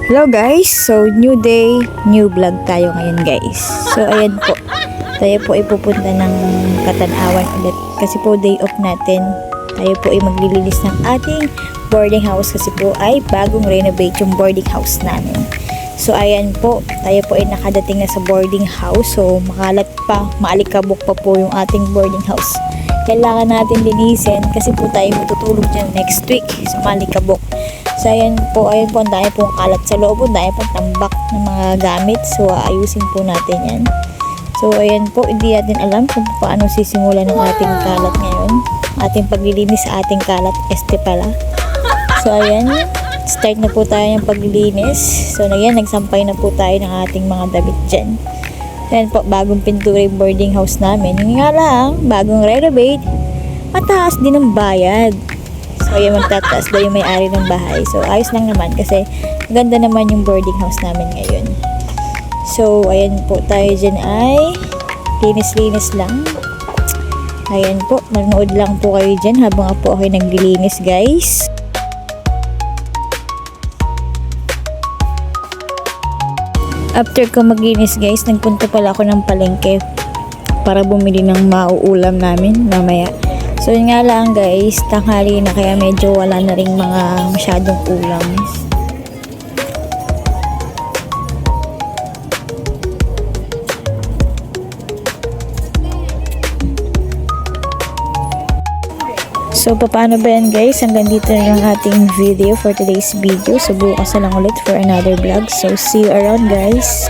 Hello guys! So, new day, new vlog tayo ngayon guys. So, ayan po. Tayo po ay pupunta ng Katanawan ulit. Kasi po day off natin. Tayo po ay maglilinis ng ating boarding house. Kasi po ay bagong renovate yung boarding house namin. So, ayan po. Tayo po ay nakadating na sa boarding house. So, makalat pa, maalikabok pa po yung ating boarding house. Kailangan natin linisin kasi po tayo matutulog dyan next week sa Malikabok. So ayan po, ang dami pong kalat sa loob, ang dami pong tambak ng mga gamit. So ayusin po natin yan. So ayan po, hindi natin alam kung paano sisimula ng ating kalat ngayon. Ating paglilinis sa ating kalat, pala. So ayan, start na po tayo ng paglilinis. So ayan, nagsampay na po tayo ng ating mga damit dyan. Ayan po, bagong pintura yung boarding house namin. Yung nga lang, bagong renovate, mataas din ang bayad. So, ayan, magtataas daw yung may-ari ng bahay. So, ayos lang naman kasi ganda naman yung boarding house namin ngayon. So, ayan po, tayo dyan ay linis-linis lang. Ayan po, nanood lang po kayo dyan habang po ako naglilinis, guys. After ko maglinis guys, nagpunta pala ako ng palengke para bumili ng mauulam namin mamaya. So yun nga lang guys, tanghali na kaya medyo wala na ring mga masyadong ulam. So paano ba yan guys? Hanggang dito na lang ating video for today's video. So bukas na lang ulit for another vlog. So see you around guys.